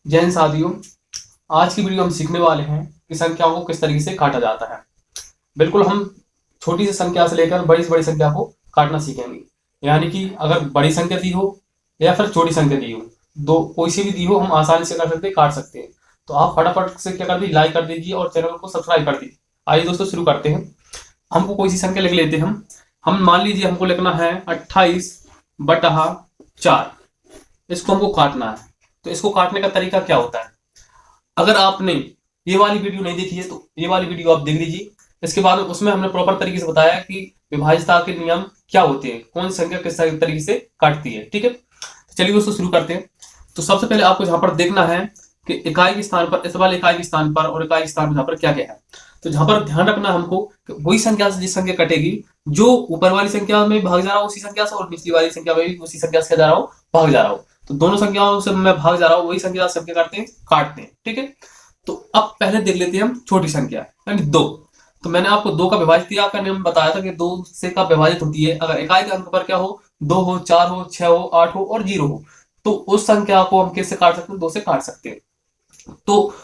जय हिंद साथियों। आज की वीडियो हम सीखने वाले हैं कि संख्याओं को किस तरीके से काटा जाता है। बिल्कुल हम छोटी सी संख्या से लेकर बड़ी से बड़ी संख्या को काटना सीखेंगे। यानी कि अगर बड़ी संख्या दी हो या फिर छोटी संख्या दी हो, दो कोई सी भी दी हो, हम आसानी से कर सकते हैं, काट सकते हैं। तो आप फटाफट से क्या कर दीजिए, लाइक कर दीजिए और चैनल को सब्सक्राइब कर दीजिए। आइए दोस्तों शुरू करते हैं। हमको कोई सी संख्या लिख लेते हैं। हम मान लीजिए हमको लिखना है 28/4। इसको हमको काटना है। तो इसको काटने का तरीका क्या होता है? अगर आपने ये वाली वीडियो नहीं देखी है तो ये वाली वीडियो आप देख लीजिए। इसके बाद उसमें हमने प्रॉपर तरीके से बताया कि विभाज्यता के नियम क्या होते हैं, कौन सी संख्या किस तरीके से काटती है। ठीक है, तो चलिए दोस्तों शुरू करते हैं। तो सबसे पहले आपको यहाँ पर देखना है कि इकाई के स्थान पर, इस वाले इकाई के स्थान पर और इकाई के स्थान पर यहाँ पर क्या क्या है। तो जहां पर ध्यान रखना हमको कि वही संख्या से जिस संख्या कटेगी, जो ऊपर वाली संख्या में भाग जा रहा हो उसी संख्या से, और निचली वाली संख्या में भी उसी संख्या से जा रहा हो, भाग जा रहा हो। तो दोनों संख्याओं से मैं भाग जा रहा हूं, वही संख्या से क्या करते हैं, काटते हैं। ठीक है, तो अब पहले देख लेते हैं हम छोटी संख्या यानी 2। तो मैंने आपको 2 का विभाजित का नियम बताया था कि 2 से का विभाजित होती है अगर इकाई के अंक पर क्या हो, 2 हो, 4 हो, 6 हो, 8 हो और 0 हो। तो उस संख्या को हम किससे काट सकते हैं, 2 से काट सकते हैं। तो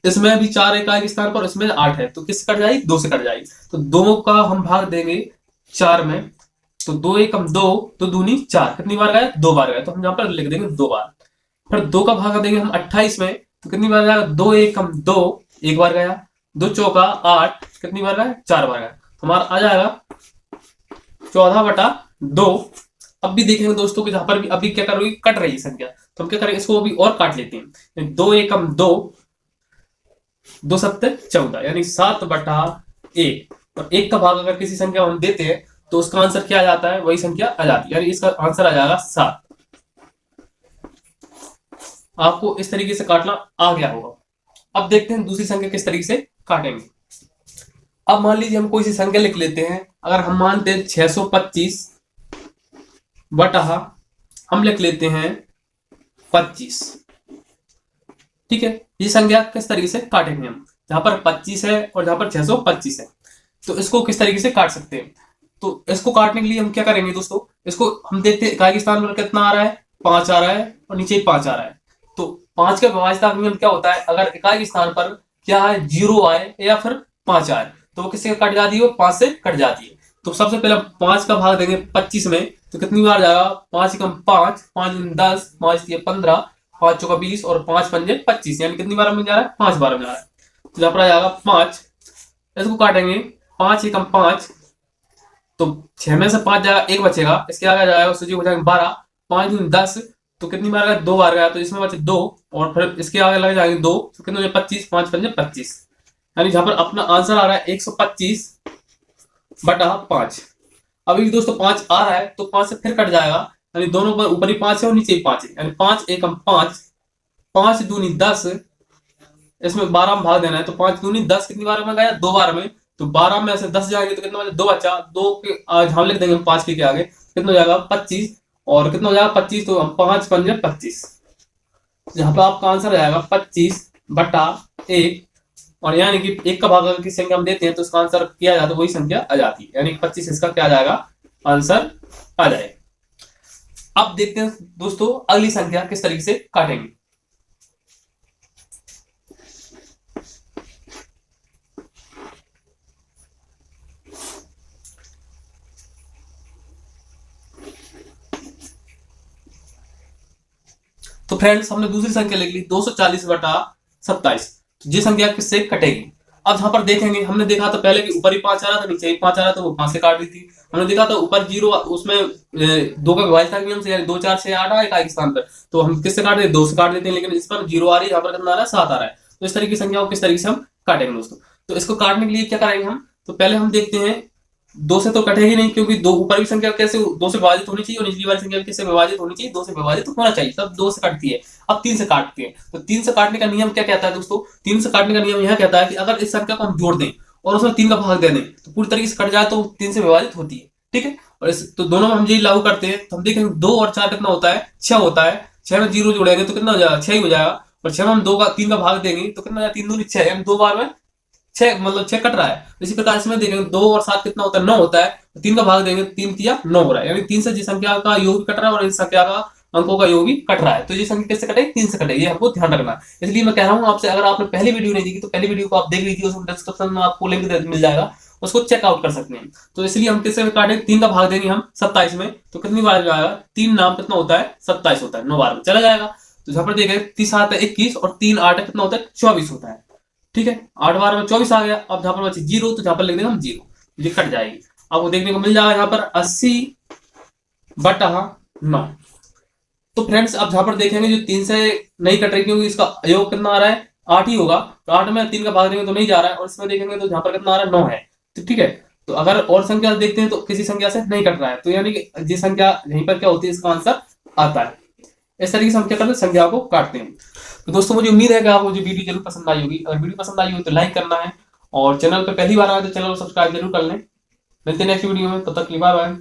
इसमें भी 4 इकाई के स्थान पर, इसमें 8 है, तो किससे कट जाएगी, 2 से कट जाएगी। तो 2 का हम भाग देंगे 4 में। तो 2 एकम 2, तो दूनी 4, कितनी बार गया, 2 बार गया। तो हम यहाँ पर लिख देंगे 2 बार। फिर 2 का भाग देंगे हम 28 में, तो कितनी बार गया, 2 एकम 2, एक बार गया। 2 चौका 8, कितनी बार गया, 4 बार गया। हमारा आ जाएगा 14/2। अब भी देखेंगे दोस्तों कि जहां पर भी अभी क्या कर रही, कट रही है संख्या, तो हम क्या करेंगे, इसको अभी और काट लेते हैं। 2 एकम 2, 2 सत्ते 14, यानी 7/1। और 1 का भाग अगर किसी संख्या हम देते हैं तो उसका आंसर क्या आ जाता है, वही संख्या आ जाती है, यानी इसका आंसर आ जाएगा 7। आपको इस तरीके से काटना आ गया होगा। अब देखते हैं दूसरी संख्या किस तरीके से काटेंगे। अब मान लीजिए हम कोई सी संख्या लिख लेते हैं। अगर हम मानते हैं 625 बटा, हम लिख लेते हैं 25। ठीक है, ये संख्या किस तरीके से काटेंगे हम, जहां पर 25 है और जहां पर 625 है। तो इसको किस तरीके से काट सकते हैं। तो इसको काटने के लिए हम क्या करेंगे दोस्तों, इसको हम देखते हैं इकाई के स्थान पर कितना आ रहा है, 5 आ रहा है और नीचे 5 आ रहा है। तो 5 का विभाज्यता नियम क्या होता है, अगर इकाई के स्थान पर क्या है, 0 आए या फिर 5 आए, तो वो किससे कट जाती है, 5 से कट जाती है। तो सबसे पहले 5 का भाग देंगे 25 में, तो कितनी बार जाएगा, 5 एकम 5, 5 दूनी 10, 5 तिया 15, 5 चौका 20 और 5 पंजे 25, यानी कितनी बार में जा रहा है, 5 बार में जा रहा है। तो यहाँ पर आ जाएगा 5। इसको काटेंगे 5 एकम 5, तो 6 में से 5 जाएगा, 1 बचेगा, इसके आगे जाएगा सूची हो जाएगा 12, 5 दूनी 10, तो कितनी बार गया, 2 बार गया, तो इसमें बचे 2, और फिर इसके आगे लग जाएंगे 2, तो कितने हो जाए 25, 5 पंजे 25, यानी जहां पर अपना आंसर आ रहा है 125/5। अभी दोस्तों 5 आ रहा है तो 5 से फिर कट जाएगा, यानी दोनों पर ऊपर ही 5 है और नीचे ही 5 है, यानी 5 एकम 5, 5 दूनी 10, इसमें 12 में भाग देना है। तो 5 दूनी 10 कितनी बार में गया, 2 बार में। तो 12 में से 10 जाएंगे तो कितना बचा, 2 बचा। 2 के आज हम लिख देंगे 5 के आगे, कितना हो जाएगा 25, और कितना हो जाएगा 25, तो हम 5 पंजे 25, जहां पर आपका आंसर आ जाएगा 25/1। और यानी कि 1 का भाग अगर किसी संख्या हम देते हैं तो उसका आंसर किया जाता है, वही संख्या आ जाती है, यानी 25 इसका क्या आ जाएगा, आंसर आ जाएगा। अब देखते हैं दोस्तों अगली संख्या किस तरीके से काटेंगे। तो फ्रेंड्स हमने दूसरी संख्या लिख ली 240/27। तो ये संख्या किससे कटेगी। अब यहां पर देखेंगे, हमने देखा था पहले कि ऊपर ही 5 आ रहा था, नीचे ही 5 आ रहा था, वो 5 से काट दी थी। हमने देखा था ऊपर 0, उसमें 2 का विभाज्यता के नियम से, यानी 2 4 6 8 इकाई के स्थान पर, तो हम किससे काट देते, 2 से काट देते हैं। लेकिन इस पर 0 आ रही है, यहाँ पर कितना आ रहा है, 7 आ रहा है। तो इस तरीके की संख्या को किस तरीके से हम काटेंगे दोस्तों। तो इसको काटने के लिए क्या करेंगे हम, तो पहले हम देखते हैं 2 से तो कटेगी नहीं, क्योंकि 2 ऊपर भी संख्या कैसे 2 से विभाजित होनी चाहिए और निचली वाली संख्या किससे विभाजित होनी चाहिए, 2 से विभाजित होना चाहिए, तब 2 से कटती है। अब 3 से काटते हैं, तो 3 से काटने का नियम क्या कहता है दोस्तों, 3 से काटने का नियम यह कहता है कि अगर इस संख्या को हम जोड़ दें और उसमें 3 का भाग दे दें तो पूरी तरीके से कट जाए तो 3 से विभाजित होती है। ठीक है, और तो दोनों में हम यही लागू करते हैं। तो हम देखेंगे 2 और 4 कितना होता है, 6 होता है। 6 में 0 जोड़ेंगे तो कितना हो जाएगा, 6 ही हो जाएगा। और 6 में हम 3 का भाग देंगे तो कितना हो जाएगा, 3 दूनी 6, यानी 2 बार में 6, मतलब 6 कट रहा है। इसी प्रकार इसमें देखेंगे 2 और 7 कितना होता है, 9 होता है। 3 का भाग देंगे, 3 तिया 9 हो रहा है, यानी 3 से जिस संख्या का योग कट रहा है और इस संख्या का अंकों का योग भी कट रहा है। तो ये संख्या किससे कटेगी? 3 से कटेगी, ये हमको ध्यान रखना है। इसलिए मैं कह रहा हूँ आपसे, अगर आपने पहली वीडियो नहीं देखी तो पहली वीडियो को आप देख लीजिए, उसमें डिस्क्रिप्शन में आपको लिंक मिल जाएगा, उसको चेकआउट कर सकते हैं। तो इसलिए हम किससे काटेंगे? 3 का भाग देंगे हम 27 में, तो कितनी बार जाएगा? 3 नाम कितना होता है? 27 होता है, 9 बार में चला जाएगा। तो यहाँ पर देखें 30 7 है 21 और 3 8 कितना होता है? 24 होता है। ठीक है, 8 बार में 24 आ गया। अब जहां पर बची 0, तो जहां पर लिख देंगे हम 0, ये कट जाएगी। आपको देखने को मिल जाएगा यहाँ पर 80/9। तो फ्रेंड्स अब जहां पर देखेंगे जो 3 से नहीं कट रही, क्योंकि इसका योग कितना आ रहा है? 8 ही होगा, तो 8 में 3 का भाग देंगे तो नहीं जा रहा है, और इसमें देखेंगे तो जहां पर कितना आ रहा है? 9 है। तो ठीक है, तो अगर और संख्या देखते हैं तो किसी संख्या से नहीं कट रहा है, तो यानी कि ये संख्या यहीं पर क्या होती है? इसका आंसर आता है। इस तरीके से हम क्या करते हैं? संख्या को काटते हैं। तो दोस्तों मुझे उम्मीद है कि आपको जो वीडियो जरूर पसंद आई होगी। अगर वीडियो पसंद आई हो तो लाइक करना है, और चैनल पर पहली बार आए तो चैनल को सब्सक्राइब जरूर कर लें। मिलते हैं नेक्स्ट वीडियो में, तब तक के लिए बाय बाय।